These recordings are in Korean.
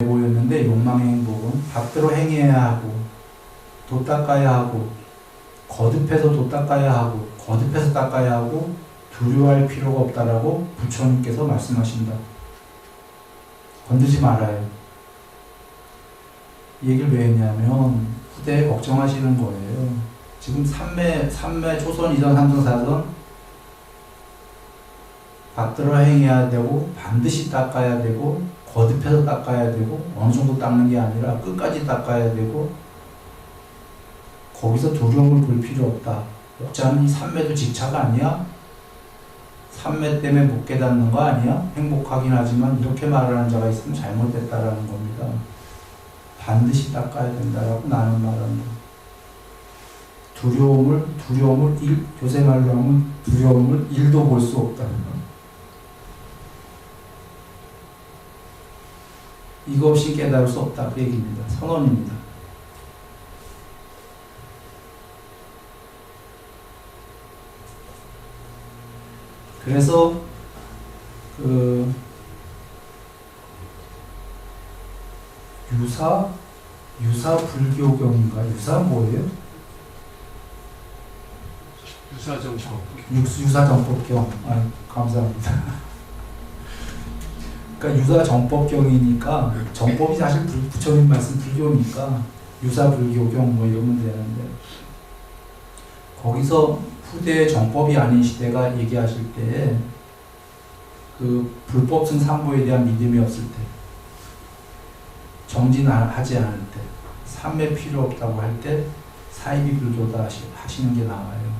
보였는데 욕망의 행복은 받들어 행해야 하고 도 닦아야 하고 거듭해서 도 닦아야 하고 거듭해서 닦아야 하고 두려워할 필요가 없다라고 부처님께서 말씀하신다. 건드지 말아요. 이 얘기를 왜 했냐면 후대에 걱정하시는 거예요. 지금 삼매 초선, 이선, 삼선, 사선 받들어 행해야 되고 반드시 닦아야 되고 거듭해서 닦아야 되고 어느 정도 닦는 게 아니라 끝까지 닦아야 되고 거기서 두려움을 볼 필요 없다. 목자는 이 삼매도 직차가 아니야? 삼매 때문에 못 깨닫는 거 아니야? 행복하긴 하지만 이렇게 말하는 자가 있으면 잘못됐다라는 겁니다. 반드시 닦아야 된다라고 나는 말한다. 두려움을 요새 말로 하면 두려움을 1도 볼 수 없다는 거. 이거 없이 깨달을 수 없다. 그 얘기입니다. 선언입니다. 그래서 유사 불교경인가? 유사 뭐예요? 유사정법경. 감사합니다. 그러니까 유사정법경이니까 정법이 사실 부처님 말씀 불교니까 유사불교경 뭐 이러면 되는데 거기서 후대의 정법이 아닌 시대가 얘기하실 때 그 불법성 삼보에 대한 믿음이 없을 때 정진하지 않을 때 삼매 필요 없다고 할 때 사이비 불교다 하시는 게 나와요.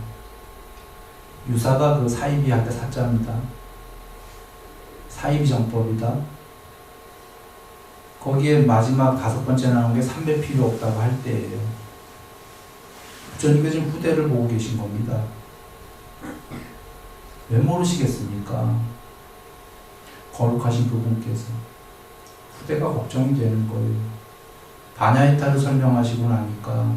유사가 그 사이비 할 때 사자입니다. 사이비 정법이다. 거기에 마지막 5번째 나온 게 삼매 필요 없다고 할 때예요. 부처님께서 지금 후대를 보고 계신 겁니다. 왜 모르시겠습니까? 거룩하신 그분께서. 후대가 걱정이 되는 거예요. 반야이타를 설명하시고 나니까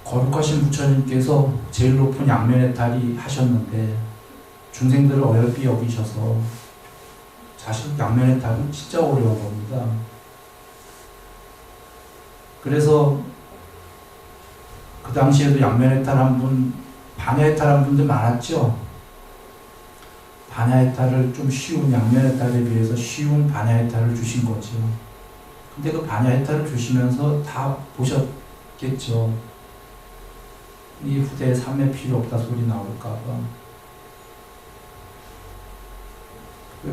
거룩하신 부처님께서 제일 높은 양면해탈이 하셨는데 중생들을 어여삐 여기셔서 사실 양면해탈은 진짜 어려운 겁니다. 그래서 그 당시에도 양면해탈한 분, 반야해탈한 분들 많았죠. 반야해탈을 좀 쉬운 양면해탈에 비해서 쉬운 반야해탈을 주신 거죠. 근데 그 반야해탈을 주시면서 다 보셨겠죠. 이 후대에 삼매 필요 없다 소리 나올까봐.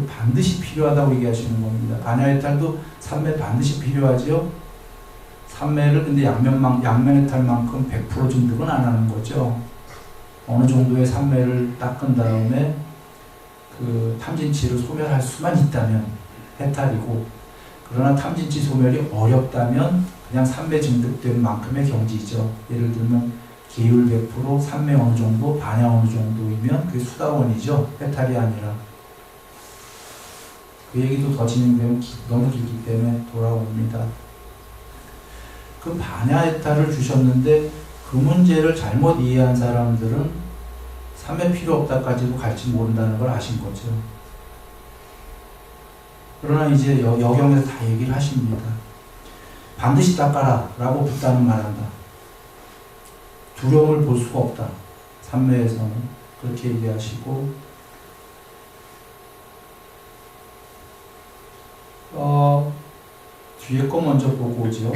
반드시 필요하다고 얘기하시는 겁니다. 반야해탈도 삼매 반드시 필요하죠. 삼매를 근데 양면해탈만큼 100% 증득은 안 하는 거죠. 어느 정도의 삼매를 닦은 다음에 그 탐진치를 소멸할 수만 있다면 해탈이고, 그러나 탐진치 소멸이 어렵다면 그냥 삼매 증득된 만큼의 경지죠. 예를 들면 계율 100%, 삼매 어느 정도, 반야 어느 정도이면 그게 수다원이죠. 해탈이 아니라. 그 얘기도 더 진행되면 너무 길기 때문에 돌아옵니다. 그 반야해탈을 주셨는데 그 문제를 잘못 이해한 사람들은 삼매 필요 없다까지도 갈지 모른다는 걸 아신 거죠. 그러나 이제 여경에서 다 얘기를 하십니다. 반드시 닦아라 라고 붓다는 말한다. 두려움을 볼 수가 없다. 삼매에서는 그렇게 얘기하시고, 뒤에 거 먼저 보고 오죠.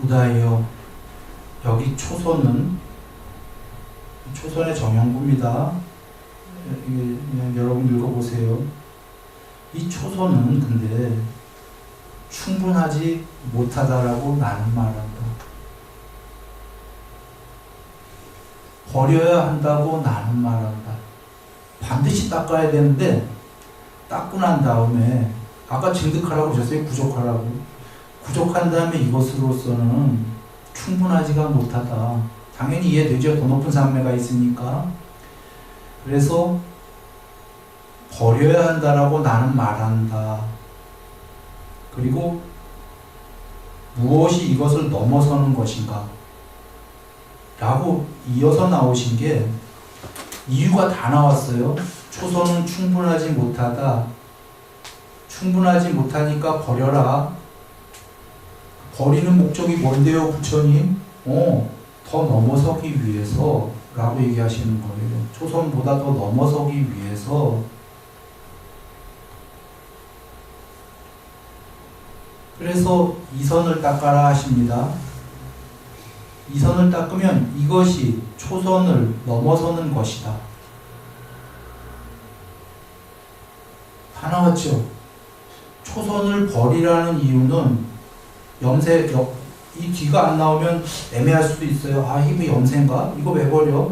우다이요. 여기 초선은 초선의 정형구입니다. 그냥 여러분 읽어보세요. 이 초선은 근데 충분하지 못하다라고 나는 말한다. 버려야 한다고 나는 말한다. 반드시 닦아야 되는데 닦고 난 다음에 아까 증득하라고 하셨어요? 부족하라고. 부족한 다음에 이것으로서는 충분하지가 못하다. 당연히 이해되죠? 더 높은 산매가 있으니까. 그래서 버려야 한다라고 나는 말한다. 그리고 무엇이 이것을 넘어서는 것인가? 라고 이어서 나오신 게 이유가 다 나왔어요. 초선은 충분하지 못하다. 충분하지 못하니까 버려라. 버리는 목적이 뭔데요, 부처님? 더 넘어서기 위해서 라고 얘기하시는 거예요. 초선보다 더 넘어서기 위해서. 그래서 이선을 닦아라 하십니다. 이선을 닦으면 이것이 초선을 넘어서는 것이다. 다 나왔죠? 초선을 버리라는 이유는 이 뒤가 안 나오면 애매할 수도 있어요. 아, 이거 염세인가? 이거 왜 버려?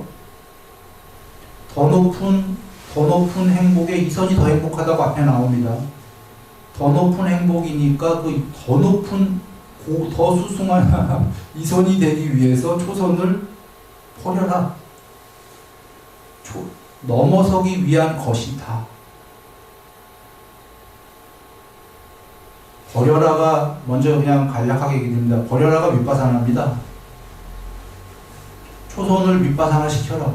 더 높은 행복에 이선이 더 행복하다고 앞에 나옵니다. 더 높은 행복이니까 그 더 높은 더 수승한 이선이 되기 위해서 초선을 버려라. 넘어서기 위한 것이다. 버려라가 먼저 그냥 간략하게 얘기됩니다. 버려라가 윗바사나입니다. 초선을 윗바사나 시켜라.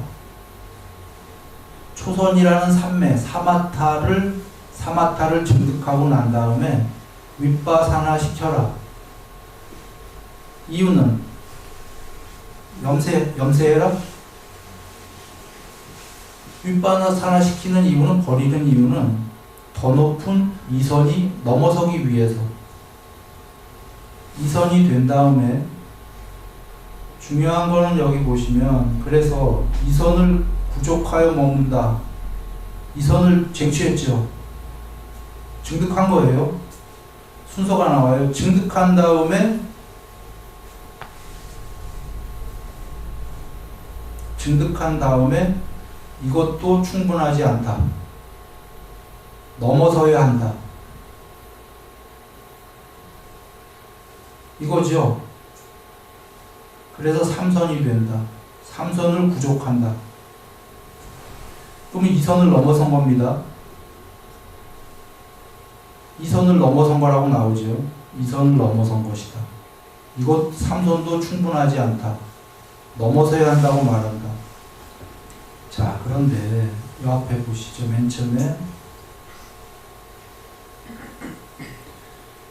초선이라는 삼매, 사마타를 증득하고 난 다음에 윗바사나 시켜라. 이유는 염세해라. 윗바사나 시키는 이유는, 버리는 이유는 더 높은 이선이 넘어서기 위해서. 이선이 된 다음에 중요한 거는 여기 보시면, 그래서 이선을 부족하여 머문다. 이선을 쟁취했죠. 증득한 거예요. 순서가 나와요. 증득한 다음에 이것도 충분하지 않다. 넘어서야 한다. 이거죠. 그래서 삼선이 된다. 삼선을 부족한다. 그러면 이선을 넘어선 겁니다. 이선을 넘어선 거라고 나오죠. 이선을 넘어선 것이다. 이것 삼선도 충분하지 않다. 넘어서야 한다고 말한다. 자, 그런데 이 앞에 보시죠. 맨 처음에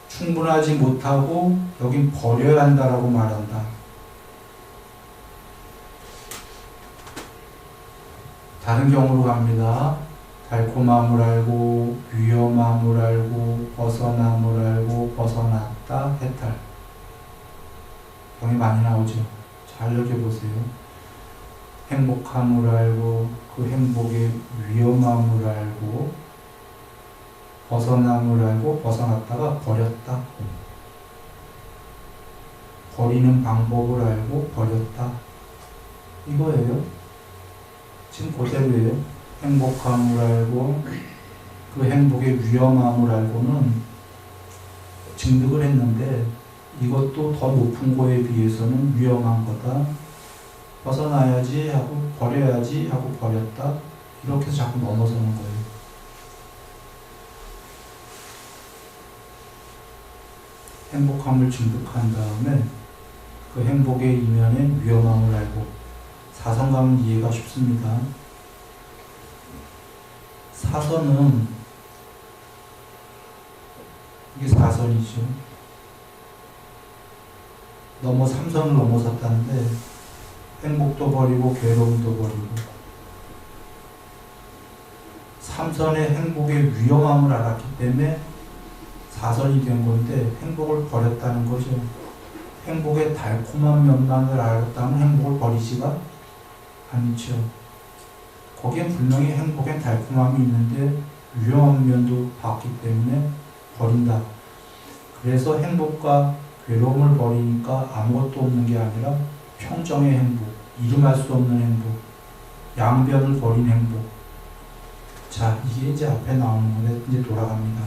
충분하지 못하고 여긴 버려야 한다라고 말한다. 다른 경우로 갑니다. 달콤함을 알고, 위험함을 알고, 벗어남을 알고, 벗어났다, 해탈. 경이 많이 나오죠. 잘 읽어보세요. 행복함을 알고, 그 행복의 위험함을 알고, 벗어남을 알고, 벗어났다가 버렸다. 버리는 방법을 알고, 버렸다. 이거예요. 지금 그대로예요. 행복함을 알고 그 행복의 위험함을 알고는 증득을 했는데 이것도 더 높은 거에 비해서는 위험한 거다. 벗어나야지 하고 버려야지 하고 버렸다. 이렇게 해서 자꾸 넘어서는 거예요. 행복함을 증득한 다음에 그 행복의 이면에 위험함을 알고, 사선감은 이해가 쉽습니다. 사선은 이게 사선이죠. 삼선을 넘어섰다는데 행복도 버리고 괴로움도 버리고, 삼선의 행복의 위험함을 알았기 때문에 사선이 된 건데 행복을 버렸다는 거죠. 행복의 달콤한 면만을 알았다면 행복을 버리지가 않죠. 거기엔 분명히 행복엔 달콤함이 있는데 위험한 면도 봤기 때문에 버린다. 그래서 행복과 괴로움을 버리니까 아무것도 없는 게 아니라 평정의 행복, 이름할 수 없는 행복, 양변을 버린 행복. 자, 이게 이제 앞에 나오는 건데 이제 돌아갑니다.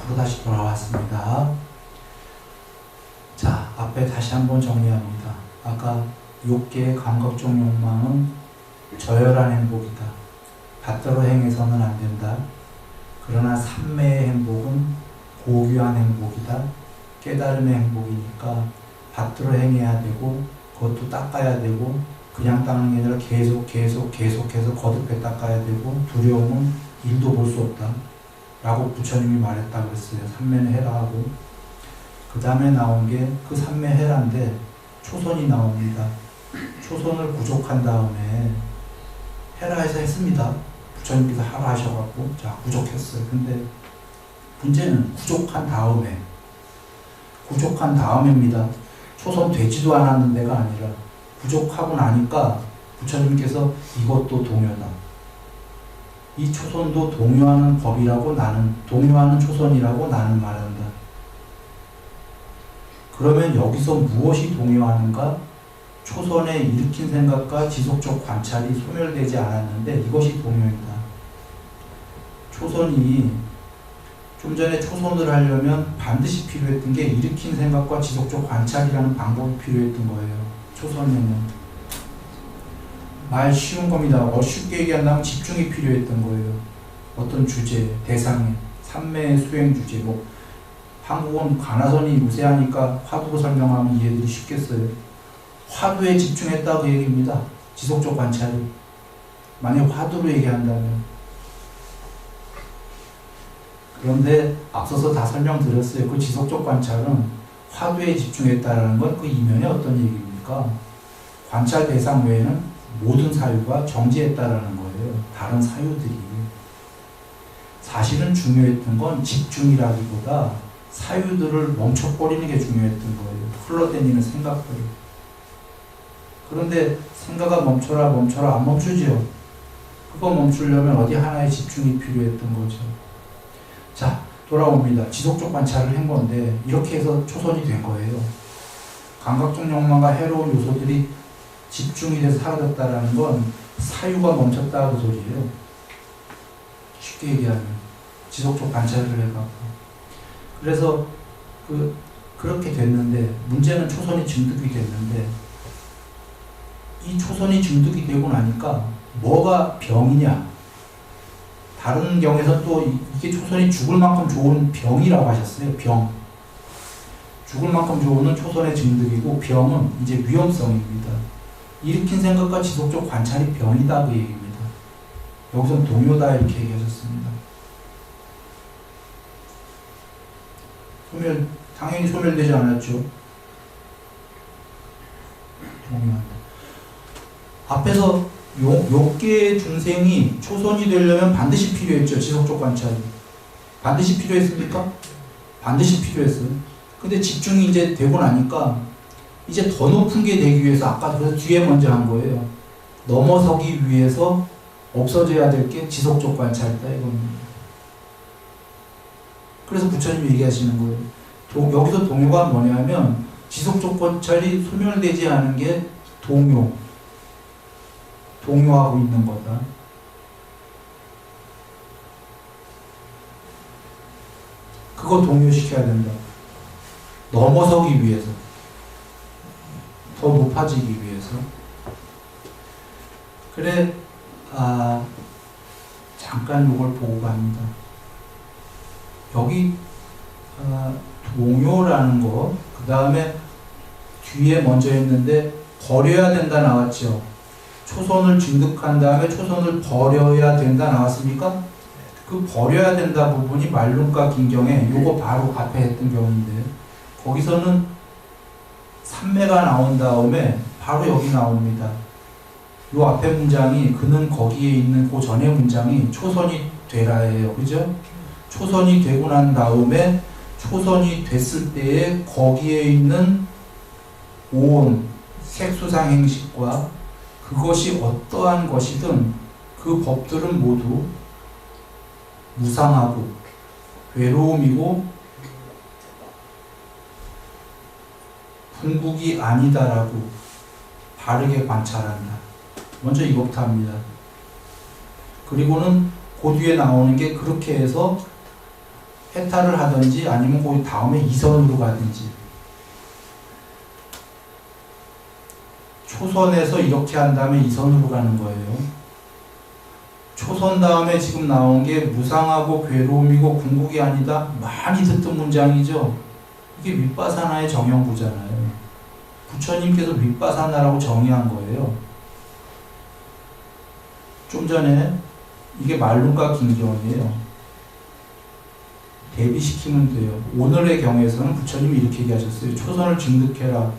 앞으로 다시 돌아왔습니다. 자, 앞에 다시 한번 정리합니다. 아까 6개의 감각적 욕망은 저열한 행복이다. 받들어 행해서는 안 된다. 그러나 삼매의 행복은 고귀한 행복이다. 깨달음의 행복이니까 받들어 행해야 되고 그것도 닦아야 되고 그냥 닦는 게 아니라 계속해서 거듭해 닦아야 되고 두려움은 일도 볼 수 없다. 라고 부처님이 말했다고 했어요. 삼매는 해라 하고 그 다음에 나온 게 그 삼매 해라인데 초선이 나옵니다. 초선을 부족한 다음에 해라 해서 했습니다. 부처님께서 하라 하셔갖고 자 부족했어요. 근데 문제는 부족한 다음입니다. 초선 되지도 않았는데가 아니라 부족하고 나니까 부처님께서 이것도 동요다. 이 초선도 동요하는 법이라고 동요하는 초선이라고 나는 말한다. 그러면 여기서 무엇이 동요하는가? 초선에 일으킨 생각과 지속적 관찰이 소멸되지 않았는데 이것이 동요이다. 초선이 좀 전에 초선을 하려면 반드시 필요했던 게 일으킨 생각과 지속적 관찰이라는 방법이 필요했던 거예요. 초선에는. 말 쉬운 겁니다. 쉽게 얘기한다면 집중이 필요했던 거예요. 어떤 주제, 대상에, 삼매의 수행 주제, 한국은 가나선이 우세하니까 화두로 설명하면 이해들이 쉽겠어요. 화두에 집중했다 그 얘기입니다. 지속적 관찰이. 만약 화두로 얘기한다면. 그런데 앞서서 다 설명드렸어요. 그 지속적 관찰은 화두에 집중했다라는 건 그 이면에 어떤 얘기입니까? 관찰 대상 외에는 모든 사유가 정지했다라는 거예요. 다른 사유들이. 사실은 중요했던 건 집중이라기보다 사유들을 멈춰버리는 게 중요했던 거예요. 흘러다니는 생각들을. 그런데 생각아 멈춰라 안 멈추죠. 그거 멈추려면 어디 하나에 집중이 필요했던 거죠. 자, 돌아옵니다. 지속적 관찰을 한 건데 이렇게 해서 초선이 된 거예요. 감각적 욕망과 해로운 요소들이 집중이 돼서 사라졌다라는 건 사유가 멈췄다 그 소리예요. 쉽게 얘기하면 지속적 관찰을 해갖고 그래서 그렇게 됐는데 문제는 초선이 증득이 됐는데 이 초선이 증득이 되고 나니까 뭐가 병이냐? 다른 경에서 또 이게 초선이 죽을 만큼 좋은 병이라고 하셨어요. 병. 죽을 만큼 좋은 초선의 증득이고 병은 이제 위험성입니다. 일으킨 생각과 지속적 관찰이 병이다 그 얘기입니다. 여기서 동요다 이렇게 얘기하셨습니다. 당연히 소멸되지 않았죠. 동요한다. 앞에서 요 개의 중생이 초선이 되려면 반드시 필요했죠. 지속적 관찰이. 반드시 필요했습니까? 반드시 필요했어요. 근데 집중이 이제 되고 나니까 이제 더 높은 게 되기 위해서 아까 그래서 뒤에 먼저 한 거예요. 넘어서기 위해서 없어져야 될 게 지속적 관찰이다 이겁니다. 그래서 부처님이 얘기하시는 거예요. 여기서 동요가 뭐냐면 지속적 관찰이 소멸되지 않은 게 동요하고 있는 거다. 그거 동요시켜야 된다. 넘어서기 위해서. 더 높아지기 위해서. 그래, 잠깐 이걸 보고 갑니다. 여기, 동요라는 거, 그 다음에 뒤에 먼저 했는데, 버려야 된다 나왔죠. 초선을 증득한 다음에 초선을 버려야 된다 나왔습니까? 그 버려야 된다 부분이 말론과 긴경에 요거 바로 앞에 했던 경우인데 거기서는 삼매가 나온 다음에 바로 여기 나옵니다. 요 앞에 문장이 그는 거기에 있는 그 전에 문장이 초선이 되라예요. 그죠? 초선이 되고 난 다음에 초선이 됐을 때에 거기에 있는 온 색수상 행식과 그것이 어떠한 것이든 그 법들은 모두 무상하고 괴로움이고 궁극이 아니다라고 바르게 관찰한다. 먼저 이것부터 합니다. 그리고는 그 뒤에 나오는 게 그렇게 해서 해탈을 하든지 아니면 그 다음에 이선으로 가든지. 초선에서 이렇게 한 다음에 이선으로 가는 거예요. 초선 다음에 지금 나온 게 무상하고 괴로움이고 궁극이 아니다. 많이 듣던 문장이죠. 이게 윗바사나의 정형구잖아요. 부처님께서 윗바사나라고 정의한 거예요. 좀 전에 이게 말룬가 긴경이에요. 대비시키면 돼요. 오늘의 경에서는 부처님이 이렇게 얘기하셨어요. 초선을 증득해라.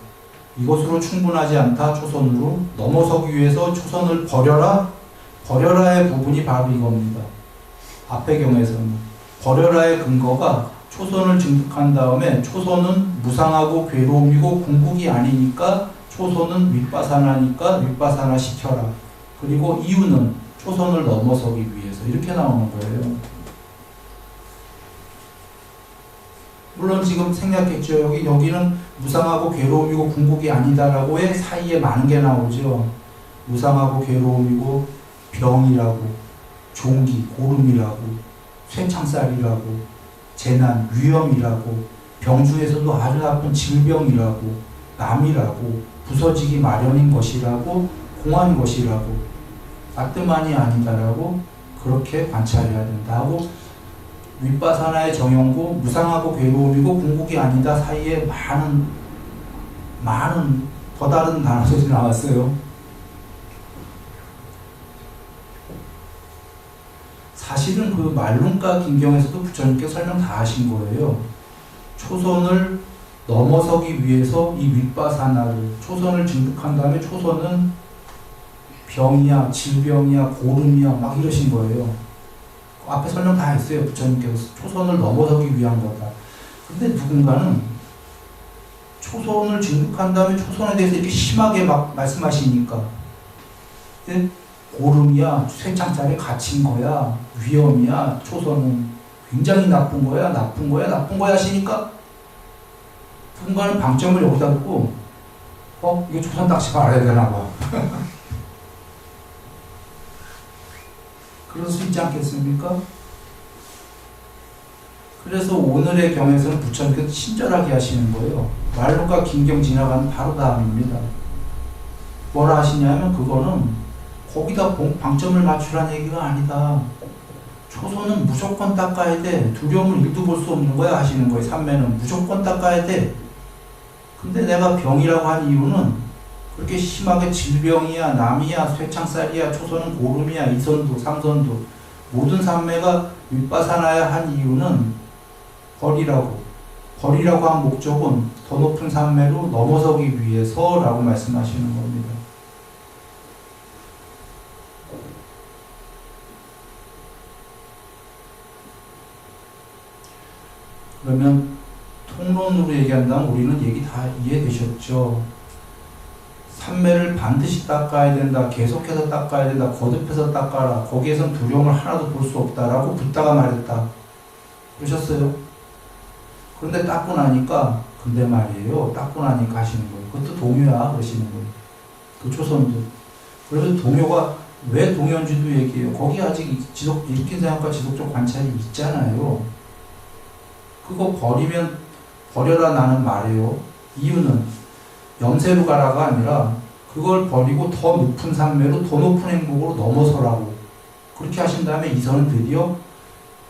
이것으로 충분하지 않다. 초선으로 넘어서기 위해서 초선을 버려라. 버려라의 부분이 바로 이겁니다. 앞의 경에서는 버려라의 근거가 초선을 증득한 다음에 초선은 무상하고 괴로움이고 궁극이 아니니까 초선은 윗바사나니까 윗바사나 시켜라. 그리고 이유는 초선을 넘어서기 위해서 이렇게 나오는 거예요. 물론 지금 생략했죠. 여기는 무상하고 괴로움이고 궁극이 아니다라고의 사이에 많은 게 나오죠. 무상하고 괴로움이고 병이라고, 종기, 고름이라고, 쇠창살이라고, 재난, 위험이라고, 병 중에서도 아주 나쁜 질병이라고, 남이라고, 부서지기 마련인 것이라고, 공한 것이라고, 나뜸만이 아니다라고 그렇게 관찰해야 된다고 윗바사나의 정형고 무상하고 괴로움이고 궁극이 아니다 사이에 많은 더 다른 단어들이 나왔어요. 사실은 그 말룬가 긴경에서도 부처님께서 설명 다 하신 거예요. 초선을 넘어서기 위해서 이 윗바사나를 초선을 증득한 다음에 초선은 병이야, 질병이야, 고름이야 막 이러신 거예요. 앞에 설명 다 했어요. 부처님께서 초선을 넘어서기 위한 거다. 근데 누군가는 초선을 증득한 다음에 초선에 대해서 이렇게 심하게 막 말씀하시니까 고름이야, 쇠창살에 갇힌 거야, 위험이야, 초선은 굉장히 나쁜 거야, 나쁜 거야, 나쁜 거야 하시니까 누군가는 방점을 여기다 두고 이거 초선 닥치고 알아야 되나 봐. 그럴 수 있지 않겠습니까? 그래서 오늘의 경에서는 부처님께서 친절하게 하시는 거예요. 말룬가 긴경 지나가는 바로 다음입니다. 뭐라 하시냐면 그거는 거기다 방점을 맞추라는 얘기가 아니다. 초선은 무조건 닦아야 돼. 두려움을 1도 볼 수 없는 거야 하시는 거예요. 삼매는 무조건 닦아야 돼. 근데 내가 병이라고 한 이유는 그렇게 심하게 질병이야, 남이야, 쇠창살이야, 초선은 고름이야, 이선도, 삼선도 모든 삼매가 윗바사나야 한 이유는 버리라고 한 목적은 더 높은 삼매로 넘어서기 위해서라고 말씀하시는 겁니다. 그러면 통론으로 얘기한다면 우리는 얘기 다 이해되셨죠? 삼매를 반드시 닦아야 된다. 계속해서 닦아야 된다. 거듭해서 닦아라. 거기에선 두려움을 하나도 볼 수 없다라고 붓다가 말했다. 그러셨어요? 그런데 닦고 나니까 근데 말이에요. 닦고 나니까 하시는 거예요. 그것도 동요야 그러시는 거예요. 그 초선도. 그래서 동요가 왜 동요인지도 얘기해요. 거기 아직 읽힌 생각과 지속적 관찰이 있잖아요. 그거 버려라 나는 말이에요. 이유는 염세로 가라가 아니라 그걸 버리고 더 높은 삼매로 더 높은 행복으로 넘어서라고 그렇게 하신 다음에 이선은 드디어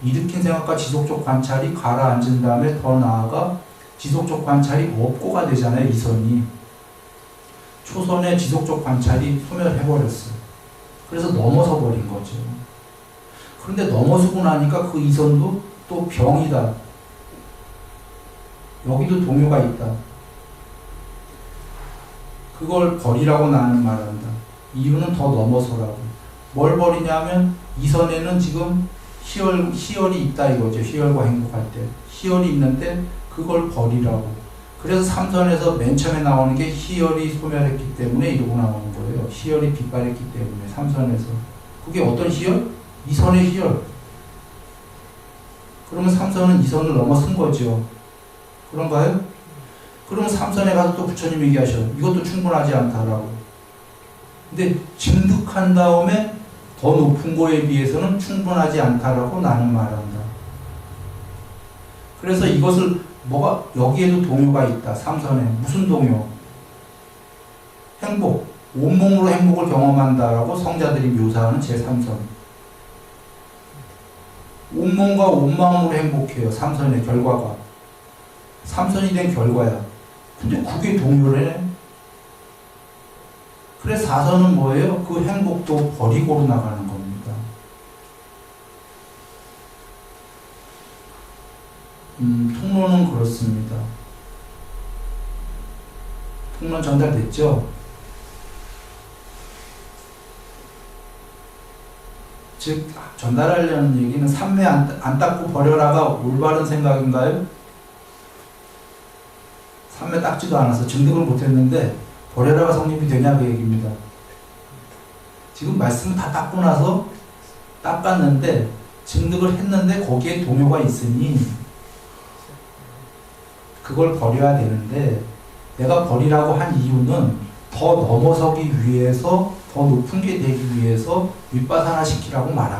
일으킨 생각과 지속적 관찰이 가라앉은 다음에 더 나아가 지속적 관찰이 없고가 되잖아요. 이선이 초선의 지속적 관찰이 소멸해버렸어요. 그래서 넘어서 버린 거죠. 그런데 넘어서고 나니까 그 이선도 또 병이다. 여기도 동요가 있다. 그걸 버리라고 나는 말한다. 이유는 더 넘어서라고. 뭘 버리냐면 이선에는 지금 희열이 있다 이거죠. 희열과 행복할 때. 희열이 있는데 그걸 버리라고. 그래서 삼선에서 맨 처음에 나오는 게 희열이 소멸했기 때문에 이러고 나오는 거예요. 희열이 빗발했기 때문에 삼선에서. 그게 어떤 희열? 이선의 희열. 그러면 삼선은 이선을 넘어선 거죠. 그런가요? 그러면 삼선에 가서 또 부처님 얘기하셔. 이것도 충분하지 않다라고. 근데 증득한 다음에 더 높은 거에 비해서는 충분하지 않다라고 나는 말한다. 그래서 이것을 뭐가 여기에도 동요가 있다. 삼선에 무슨 동요? 행복. 온몸으로 행복을 경험한다라고 성자들이 묘사하는 제3선. 온몸과 온마음으로 행복해요. 삼선의 결과가. 삼선이 된 결과야. 근데 그게 동요를 해. 그래 4선은 뭐예요? 그 행복도 버리고 나가는 겁니다. 통로는 그렇습니다. 통로 전달됐죠? 즉 전달하려는 얘기는 삼매 안 닦고 버려라가 올바른 생각인가요? 삼매 닦지도 않아서 증득을 못했는데 버려라가 성립이 되냐 그 얘기입니다. 지금 말씀 다 닦고 나서 닦았는데 증득을 했는데 거기에 동요가 있으니 그걸 버려야 되는데 내가 버리라고 한 이유는 더 넘어서기 위해서 더 높은 게 되기 위해서 윗바사나 시키라고 말한